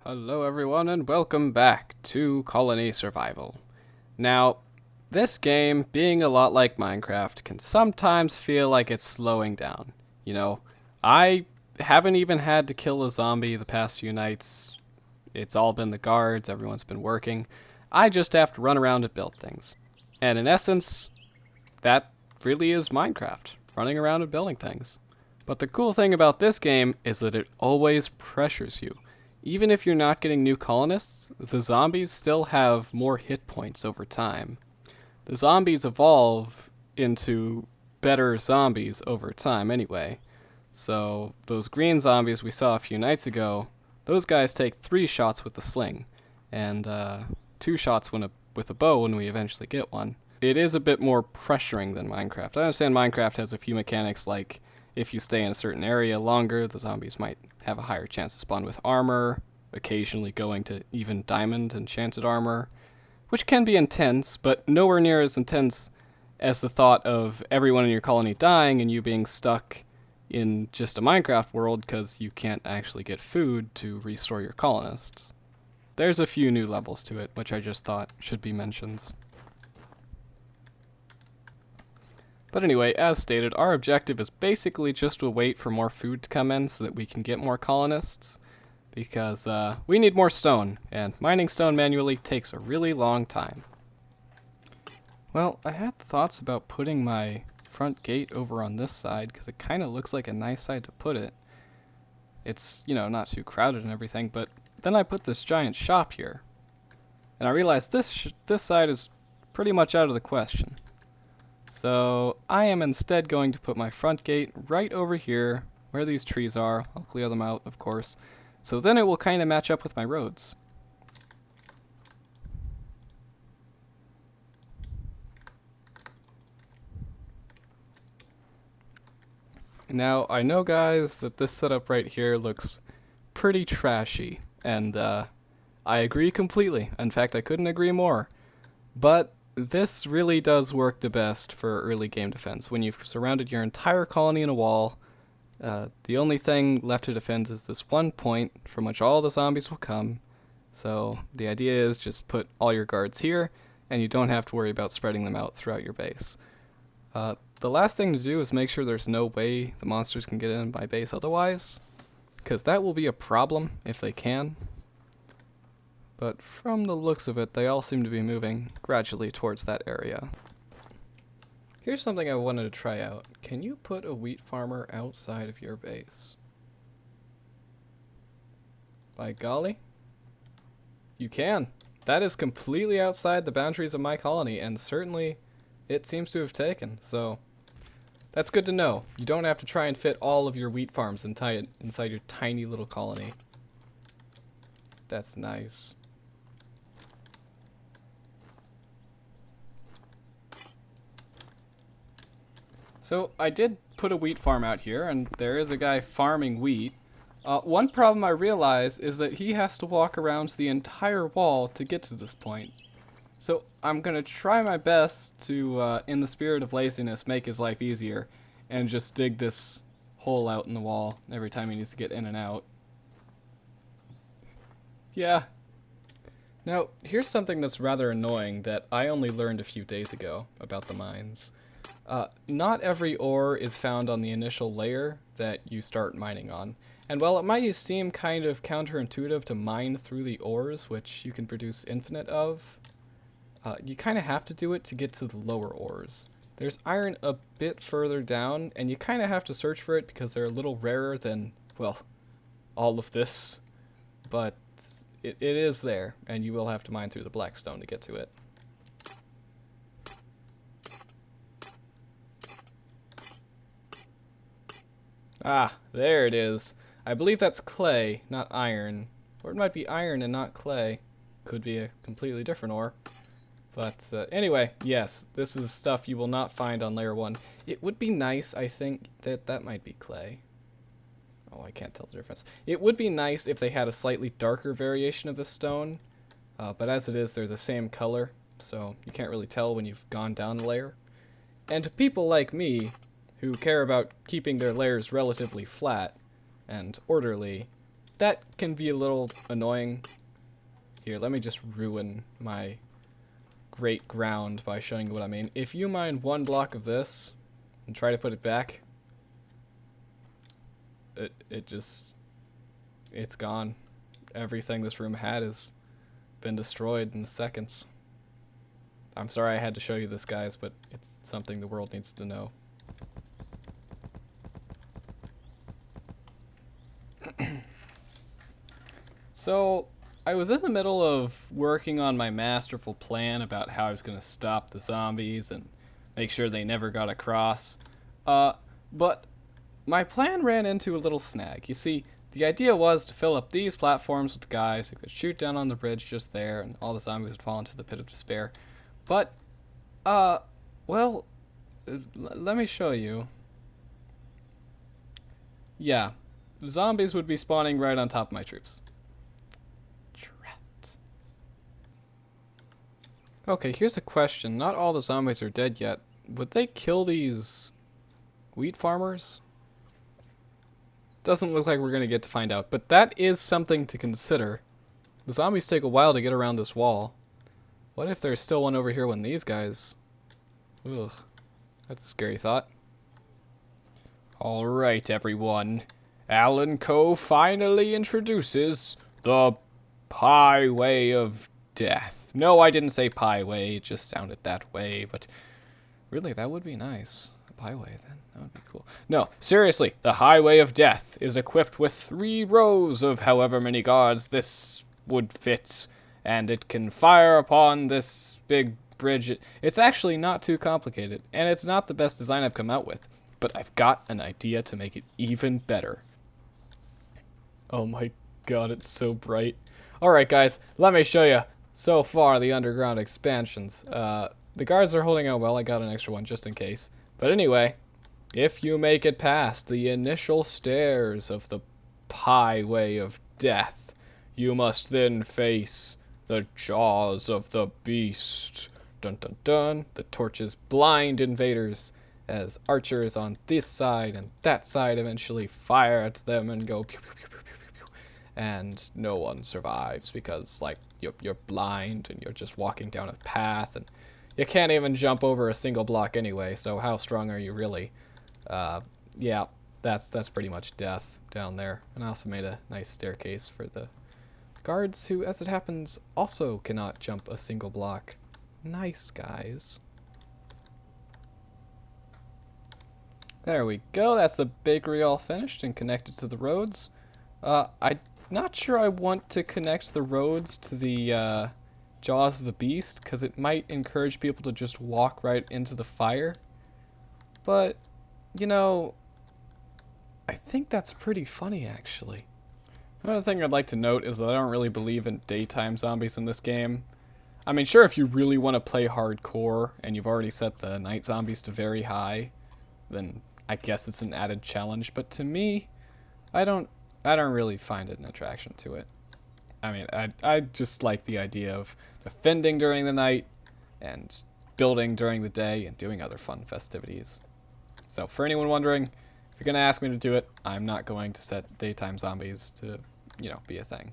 Hello everyone and welcome back to Colony Survival. Now, this game, being a lot like Minecraft, can sometimes feel like it's slowing down. I haven't even had to kill a zombie the past few nights. It's all been the guards, everyone's been working. I just have to run around and build things. And in essence, that really is Minecraft, running around and building things. But the cool thing about this game is that it always pressures you. Even if you're not getting new colonists, the zombies still have more hit points over time. The zombies evolve into better zombies over time anyway. So those green zombies we saw a few nights ago, those guys take 3 shots with the sling, and 2 shots with a bow when we eventually get one. It is a bit more pressuring than Minecraft. I understand Minecraft has a few mechanics like if you stay in a certain area longer, the zombies might have a higher chance to spawn with armor, occasionally going to even diamond enchanted armor, which can be intense, but nowhere near as intense as the thought of everyone in your colony dying and you being stuck in just a Minecraft world because you can't actually get food to restore your colonists. There's a few new levels to it, which I just thought should be mentioned. But anyway, as stated, our objective is basically just to wait for more food to come in so that we can get more colonists, because we need more stone, and mining stone manually takes a really long time. Well, I had thoughts about putting my front gate over on this side, because it kind of looks like a nice side to put it. It's, not too crowded and everything, but then I put this giant shop here, and I realized this side is pretty much out of the question. So I am instead going to put my front gate right over here where these trees are. I'll clear them out, of course. So then it will kind of match up with my roads. Now, I know, guys, that this setup right here looks pretty trashy, and I agree completely. In fact, I couldn't agree more. But this really does work the best for early game defense. When you've surrounded your entire colony in a wall, the only thing left to defend is this one point from which all the zombies will come. So the idea is just put all your guards here, and you don't have to worry about spreading them out throughout your base. The last thing to do is make sure there's no way the monsters can get in my base otherwise, because that will be a problem if they can. But from the looks of it, they all seem to be moving gradually towards that area. Here's something I wanted to try out. Can you put a wheat farmer outside of your base? By golly, you can. That is completely outside the boundaries of my colony, and certainly it seems to have taken, so that's good to know. You don't have to try and fit all of your wheat farms inside your tiny little colony. That's nice. So I did put a wheat farm out here, and there is a guy farming wheat. One problem I realize is that he has to walk around the entire wall to get to this point. So I'm going to try my best to, in the spirit of laziness, make his life easier, and just dig this hole out in the wall every time he needs to get in and out. Yeah. Now, here's something that's rather annoying that I only learned a few days ago about the mines. Not every ore is found on the initial layer that you start mining on. And while it might seem kind of counterintuitive to mine through the ores, which you can produce infinite of, you kind of have to do it to get to the lower ores. There's iron a bit further down, and you kind of have to search for it because they're a little rarer than, well, all of this. But it is there, and you will have to mine through the black stone to get to it. Ah, there it is. I believe that's clay, not iron. Or it might be iron and not clay. Could be a completely different ore. But anyway, yes, this is stuff you will not find on layer 1. It would be nice, I think, that might be clay. Oh, I can't tell the difference. It would be nice if they had a slightly darker variation of this stone. But as it is, they're the same color. So you can't really tell when you've gone down a layer. And to people like me, who care about keeping their layers relatively flat and orderly, that can be a little annoying. Here, let me just ruin my great ground by showing you what I mean. If you mine 1 block of this and try to put it back, it's gone. Everything this room had has been destroyed in seconds. I'm sorry I had to show you this, guys, but it's something the world needs to know. So, I was in the middle of working on my masterful plan about how I was going to stop the zombies and make sure they never got across. But my plan ran into a little snag. You see, the idea was to fill up these platforms with guys who could shoot down on the bridge just there, and all the zombies would fall into the pit of despair. But, well, let me show you. Yeah, zombies would be spawning right on top of my troops. Okay, here's a question. Not all the zombies are dead yet. Would they kill these wheat farmers? Doesn't look like we're going to get to find out, but that is something to consider. The zombies take a while to get around this wall. What if there's still one over here when these guys... Ugh, that's a scary thought. Alright, everyone. Alan Coe finally introduces the Pieway of Death. No, I didn't say Pieway, it just sounded that way, but really, that would be nice. A Pieway, then. That would be cool. No, seriously, the Highway of Death is equipped with 3 rows of however many guards this would fit, and it can fire upon this big bridge. It's actually not too complicated, and it's not the best design I've come out with, but I've got an idea to make it even better. Oh my god, it's so bright. Alright guys, let me show you. So far, the underground expansions. The guards are holding out well. I got an extra one just in case. But anyway, if you make it past the initial stairs of the Pieway of Death, you must then face the jaws of the beast. Dun dun dun. The torches blind invaders as archers on this side and that side eventually fire at them and go pew pew pew pew pew pew. And no one survives because, like, you're blind and you're just walking down a path and you can't even jump over a single block anyway, so how strong are you really? Yeah, that's pretty much death down there. And I also made a nice staircase for the guards who, as it happens, also cannot jump a single block. Nice, guys. There we go, that's the bakery all finished and connected to the roads. I'm not sure I want to connect the roads to the jaws of the beast, because it might encourage people to just walk right into the fire. But, you know, I think that's pretty funny, actually. Another thing I'd like to note is that I don't really believe in daytime zombies in this game. I mean, sure, if you really want to play hardcore, and you've already set the night zombies to very high, then I guess it's an added challenge, but to me, I don't really find an attraction to it. I mean, I just like the idea of defending during the night and building during the day and doing other fun festivities. So for anyone wondering, if you're going to ask me to do it, I'm not going to set daytime zombies to, you know, be a thing.